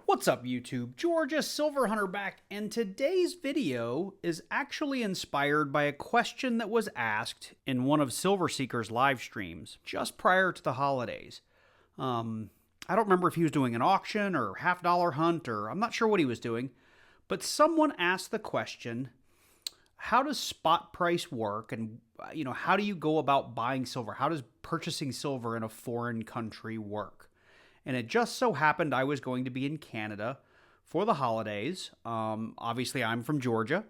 What's up YouTube? Georgia Silver Hunter back, and today's video is actually inspired by a question that was asked in one of Silver Seeker's live streams just prior to the holidays. I don't remember if he was doing an auction or half-dollar hunt, or I'm not sure what he was doing, but someone asked the question, how does spot price work, and how do you go about buying silver? How does purchasing silver in a foreign country work? And it just so happened I was going to be in Canada for the holidays. Obviously, I'm from Georgia.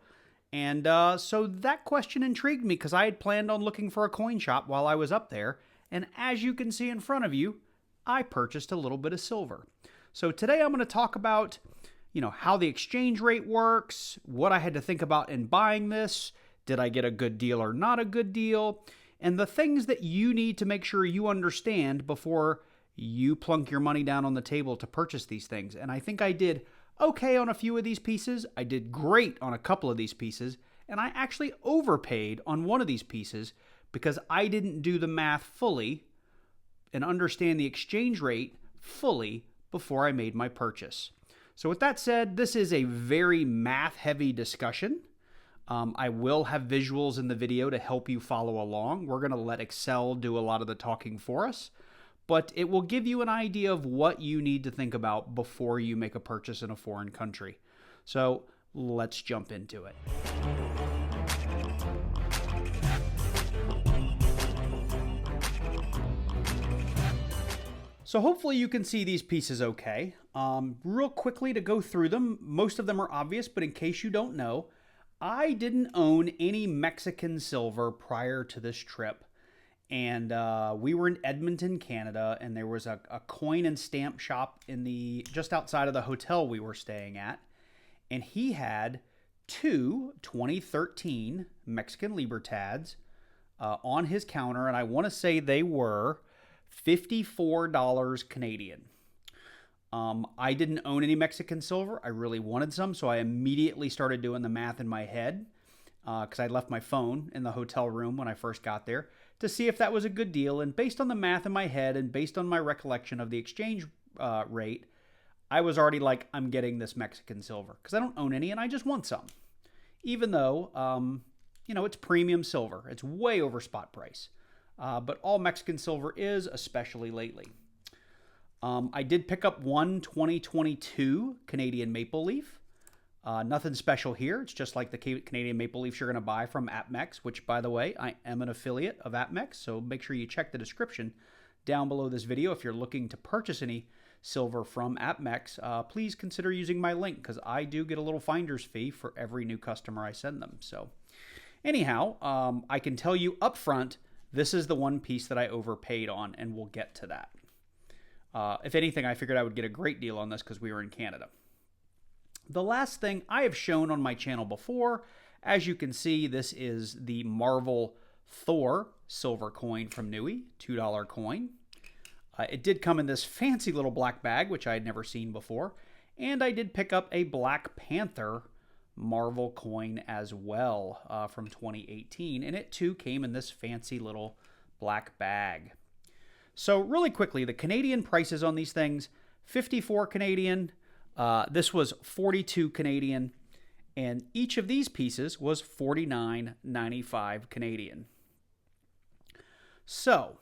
And so that question intrigued me because I had planned on looking for a coin shop while I was up there. And as you can see in front of you, I purchased a little bit of silver. So today I'm going to talk about, how the exchange rate works, what I had to think about in buying this, did I get a good deal or not a good deal, and the things that you need to make sure you understand before you plunk your money down on the table to purchase these things. And I think I did okay on a few of these pieces. I did great on a couple of these pieces. And I actually overpaid on one of these pieces because I didn't do the math fully and understand the exchange rate fully before I made my purchase. So with that said, this is a very math-heavy discussion. I will have visuals in the video to help you follow along. We're going to let Excel do a lot of the talking for us. But it will give you an idea of what you need to think about before you make a purchase in a foreign country. So let's jump into it. So hopefully you can see these pieces okay. Real quickly to go through them, most of them are obvious, but in case you don't know, I didn't own any Mexican silver prior to this trip. And we were in Edmonton, Canada, and there was a coin and stamp shop just outside of the hotel we were staying at. And he had two 2013 Mexican Libertads on his counter, and I want to say they were $54 Canadian. I didn't own any Mexican silver. I really wanted some, so I immediately started doing the math in my head because I left my phone in the hotel room when I first got there to see if that was a good deal. And based on the math in my head and based on my recollection of the exchange rate, I was already like, I'm getting this Mexican silver because I don't own any and I just want some. Even though, it's premium silver. It's way over spot price. But all Mexican silver is, especially lately. I did pick up one 2022 Canadian Maple Leaf. Nothing special here. It's just like the Canadian Maple Leafs you're going to buy from APMEX, which, by the way, I am an affiliate of APMEX, so make sure you check the description down below this video. If you're looking to purchase any silver from APMEX, please consider using my link because I do get a little finder's fee for every new customer I send them. So anyhow, I can tell you up front, this is the one piece that I overpaid on, and we'll get to that. If anything, I figured I would get a great deal on this because we were in Canada. The last thing I have shown on my channel before, as you can see, this is the Marvel Thor silver coin from Nui, $2 coin. It did come in this fancy little black bag, which I had never seen before. And I did pick up a Black Panther Marvel coin as well from 2018. And it too came in this fancy little black bag. So really quickly, the Canadian prices on these things, 54 Canadian. This was 42 Canadian, and each of these pieces was 49.95 Canadian. So,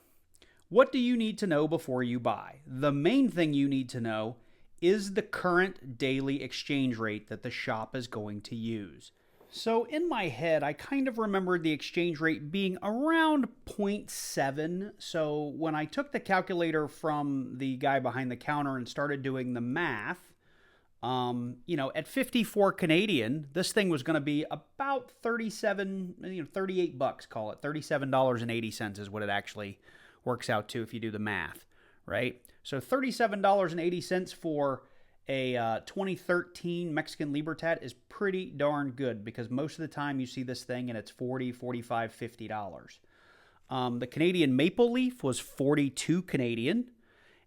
what do you need to know before you buy? The main thing you need to know is the current daily exchange rate that the shop is going to use. So in my head, I kind of remembered the exchange rate being around 0.7. So when I took the calculator from the guy behind the counter and started doing the math, at 54 Canadian, this thing was going to be about 38 bucks, call it $37.80 is what it actually works out to if you do the math, right? So $37.80 for a 2013 Mexican Libertad is pretty darn good because most of the time you see this thing and it's $40, $45, $50. The Canadian Maple Leaf was 42 Canadian.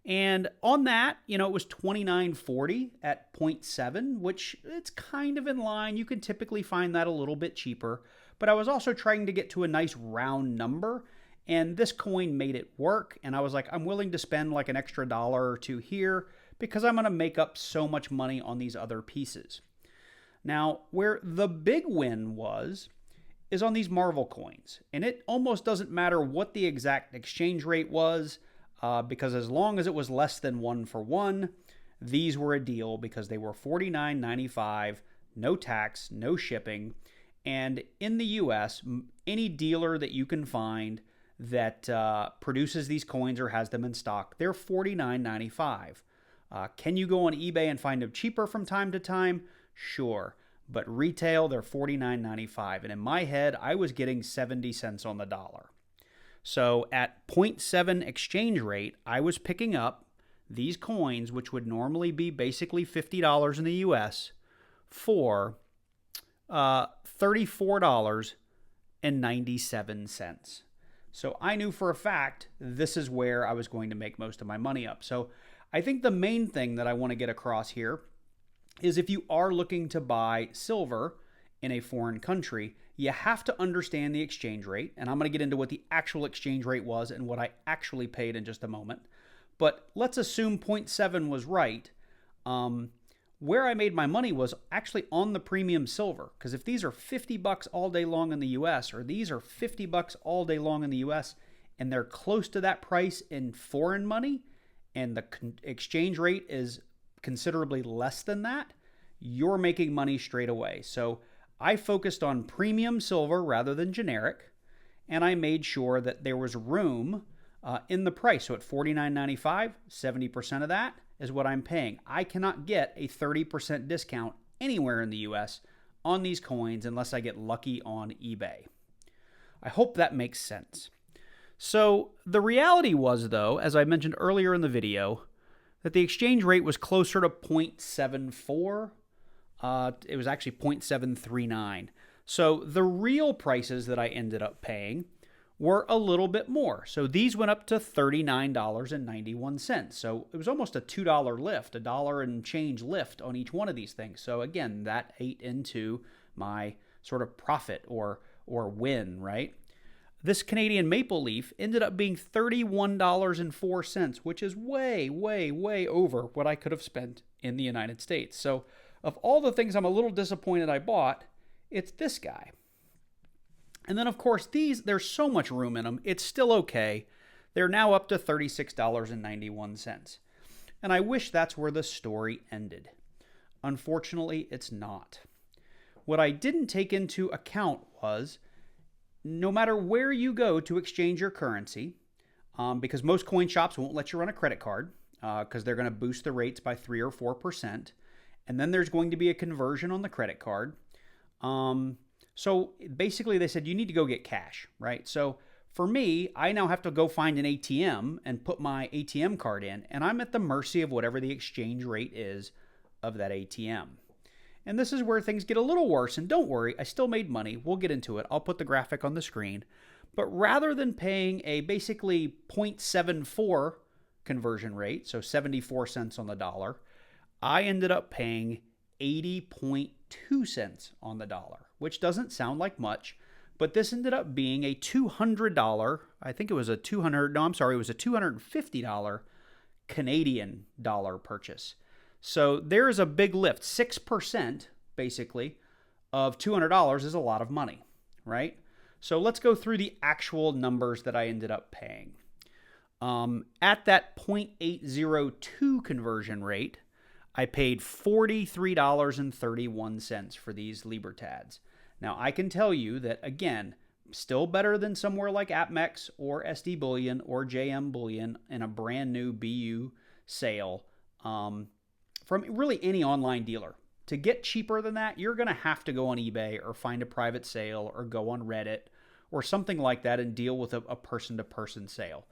And on that, it was $29.40 at 0.7, which it's kind of in line. You can typically find that a little bit cheaper. But I was also trying to get to a nice round number. And this coin made it work. And I was like, I'm willing to spend like an extra $1 or $2 here because I'm going to make up so much money on these other pieces. Now, where the big win was is on these Marvel coins. And it almost doesn't matter what the exact exchange rate was, because as long as it was less than 1 for 1, these were a deal because they were $49.95, no tax, no shipping. And in the US, any dealer that you can find that produces these coins or has them in stock, they're $49.95. Can you go on eBay and find them cheaper from time to time? Sure. But retail, they're $49.95. And in my head, I was getting 70 cents on the dollar. So at 0.7 exchange rate, I was picking up these coins, which would normally be basically $50 in the US, for $34.97. So I knew for a fact this is where I was going to make most of my money up. So I think the main thing that I want to get across here is if you are looking to buy silver in a foreign country, you have to understand the exchange rate. And I'm going to get into what the actual exchange rate was and what I actually paid in just a moment. But let's assume 0.7 was right. Where I made my money was actually on the premium silver. Because if these are $50 all day long in the US, or these are $50 all day long in the US, and they're close to that price in foreign money, and the exchange rate is considerably less than that, you're making money straight away. So I focused on premium silver rather than generic, and I made sure that there was room in the price. So at $49.95, 70% of that is what I'm paying. I cannot get a 30% discount anywhere in the US on these coins unless I get lucky on eBay. I hope that makes sense. So the reality was, though, as I mentioned earlier in the video, that the exchange rate was closer to 0.74. It was actually 0.739. So the real prices that I ended up paying were a little bit more. So these went up to $39.91. So it was almost a $2 lift, $1 and change lift on each one of these things. So again, that ate into my sort of profit or win, right? This Canadian maple leaf ended up being $31.04, which is way, way, way over what I could have spent in the United States. So of all the things I'm a little disappointed I bought, it's this guy. And then, of course, there's so much room in them, it's still okay. They're now up to $36.91. And I wish that's where the story ended. Unfortunately, it's not. What I didn't take into account was, no matter where you go to exchange your currency, because most coin shops won't let you run a credit card because they're going to boost the rates by 3 or 4%. And then there's going to be a conversion on the credit card. So basically they said you need to go get cash, right? So for me, I now have to go find an ATM and put my ATM card in, and I'm at the mercy of whatever the exchange rate is of that ATM. And this is where things get a little worse, and don't worry, I still made money. We'll get into it. I'll put the graphic on the screen. But rather than paying a basically 0.74 conversion rate, so 74 cents on the dollar, I ended up paying 80.2 cents on the dollar, which doesn't sound like much, but this ended up being a $200, I think it was a $250 Canadian dollar purchase. So there is a big lift. 6%, basically, of $200 is a lot of money, right? So let's go through the actual numbers that I ended up paying. At that 0.802 conversion rate, I paid $43.31 for these Libertads. Now, I can tell you that, again, still better than somewhere like APMEX or SD Bullion or JM Bullion in a brand new BU sale from really any online dealer. To get cheaper than that, you're going to have to go on eBay or find a private sale or go on Reddit or something like that and deal with a person-to-person sale.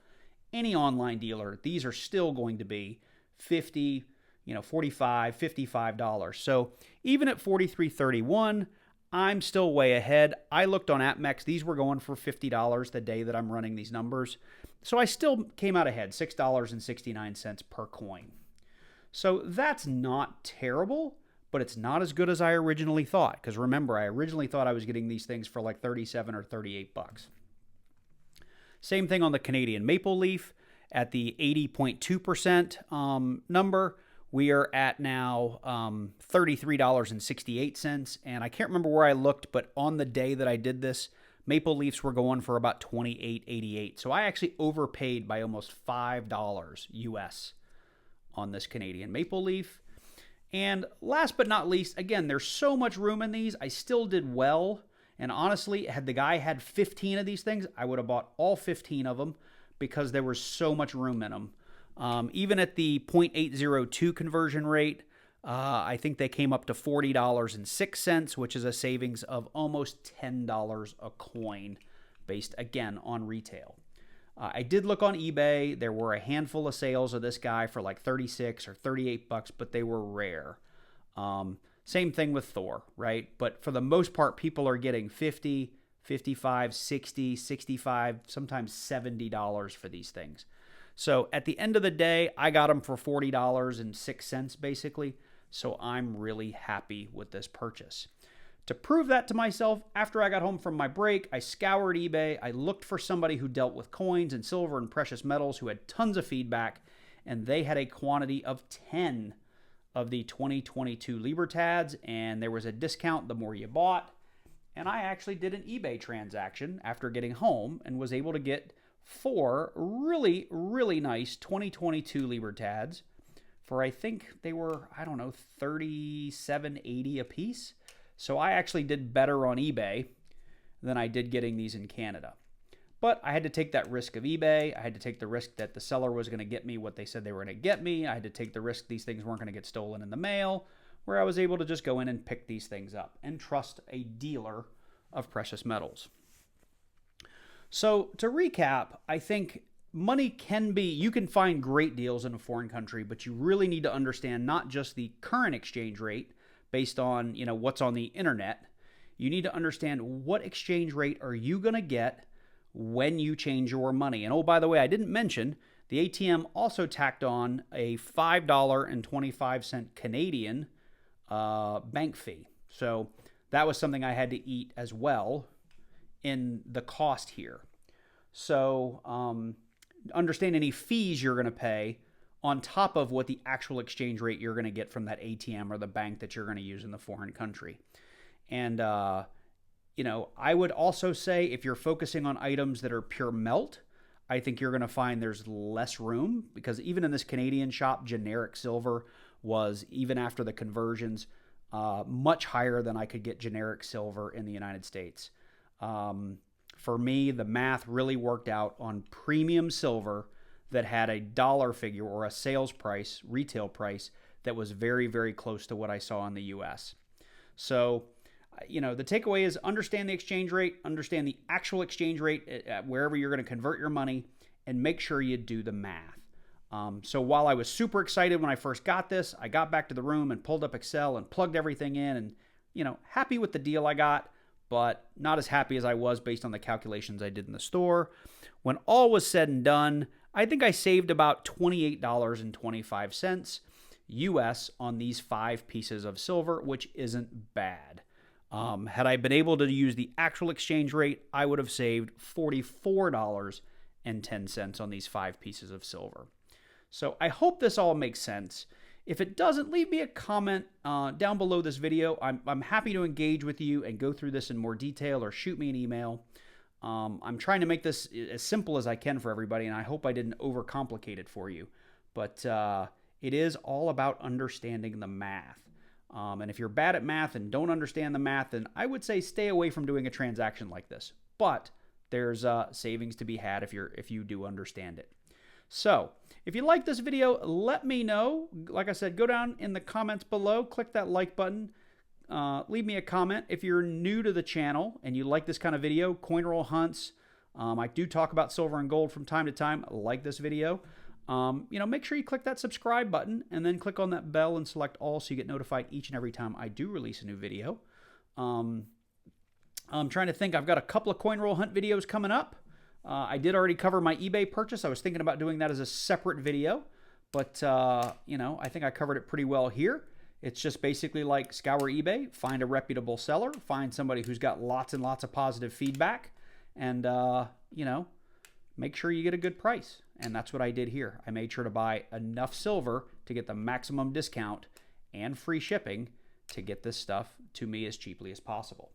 Any online dealer, these are still going to be $50, $45, $55. So even at $43.31, I'm still way ahead. I looked on APMEX. These were going for $50 the day that I'm running these numbers. So I still came out ahead, $6.69 per coin. So that's not terrible, but it's not as good as I originally thought. Because remember, I originally thought I was getting these things for like 37 or 38 bucks. Same thing on the Canadian maple leaf at the 80.2% number. We are at now $33.68, and I can't remember where I looked, but on the day that I did this, maple leafs were going for about $28.88. So I actually overpaid by almost $5 US on this Canadian maple leaf. And last but not least, again, there's so much room in these. I still did well. And honestly, had the guy had 15 of these things, I would have bought all 15 of them because there was so much room in them. Even at the 0.802 conversion rate, I think they came up to $40.06, which is a savings of almost $10 a coin based, again, on retail. I did look on eBay. There were a handful of sales of this guy for like 36 or 38 bucks, but they were rare. Same thing with Thor, right? But for the most part, people are getting 50, 55, 60, 65, sometimes $70 for these things. So at the end of the day, I got them for $40.06 basically. So I'm really happy with this purchase. To prove that to myself, after I got home from my break, I scoured eBay. I looked for somebody who dealt with coins and silver and precious metals who had tons of feedback, and they had a quantity of 10 of the 2022 Libertads, and there was a discount the more you bought. And I actually did an eBay transaction after getting home and was able to get 4 really, really nice 2022 Libertads for, I think they were, I don't know, $37.80 a piece. So I actually did better on eBay than I did getting these in Canada. But I had to take that risk of eBay. I had to take the risk that the seller was going to get me what they said they were going to get me. I had to take the risk these things weren't going to get stolen in the mail, where I was able to just go in and pick these things up and trust a dealer of precious metals. So to recap, I think money can be, you can find great deals in a foreign country, but you really need to understand not just the current exchange rate based on, what's on the internet. You need to understand what exchange rate are you going to get when you change your money. And oh, by the way, I didn't mention the ATM also tacked on a $5.25 Canadian bank fee. So that was something I had to eat as well in the cost here. So understand any fees you're going to pay on top of what the actual exchange rate you're going to get from that ATM or the bank that you're going to use in the foreign country. And, I would also say if you're focusing on items that are pure melt, I think you're going to find there's less room, because even in this Canadian shop, generic silver was, even after the conversions, much higher than I could get generic silver in the United States. For me, the math really worked out on premium silver that had a dollar figure or a sales price, retail price, that was very, very close to what I saw in the US. So, the takeaway is understand the exchange rate, understand the actual exchange rate wherever you're going to convert your money, and make sure you do the math. So while I was super excited when I first got this, I got back to the room and pulled up Excel and plugged everything in and, happy with the deal I got, but not as happy as I was based on the calculations I did in the store. When all was said and done, I think I saved about $28.25 US on these 5 pieces of silver, which isn't bad. Had I been able to use the actual exchange rate, I would have saved $44.10 on these 5 pieces of silver. So I hope this all makes sense. If it doesn't, leave me a comment down below this video. I'm happy to engage with you and go through this in more detail, or shoot me an email. I'm trying to make this as simple as I can for everybody, and I hope I didn't overcomplicate it for you. But it is all about understanding the math. And if you're bad at math and don't understand the math, then I would say stay away from doing a transaction like this. But there's savings to be had if you do understand it. So if you like this video, let me know. Like I said, go down in the comments below, click that like button. Leave me a comment. If you're new to the channel and you like this kind of video, coin roll hunts, I do talk about silver and gold from time to time, like this video. Make sure you click that subscribe button and then click on that bell and select all so you get notified each and every time I do release a new video. I'm trying to think. I've got a couple of coin roll hunt videos coming up. I did already cover my eBay purchase. I was thinking about doing that as a separate video, but I think I covered it pretty well here. It's just basically like scour eBay, find a reputable seller, find somebody who's got lots and lots of positive feedback, and make sure you get a good price. And that's what I did here. I made sure to buy enough silver to get the maximum discount and free shipping to get this stuff to me as cheaply as possible.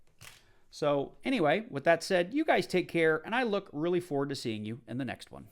So anyway, with that said, you guys take care, and I look really forward to seeing you in the next one.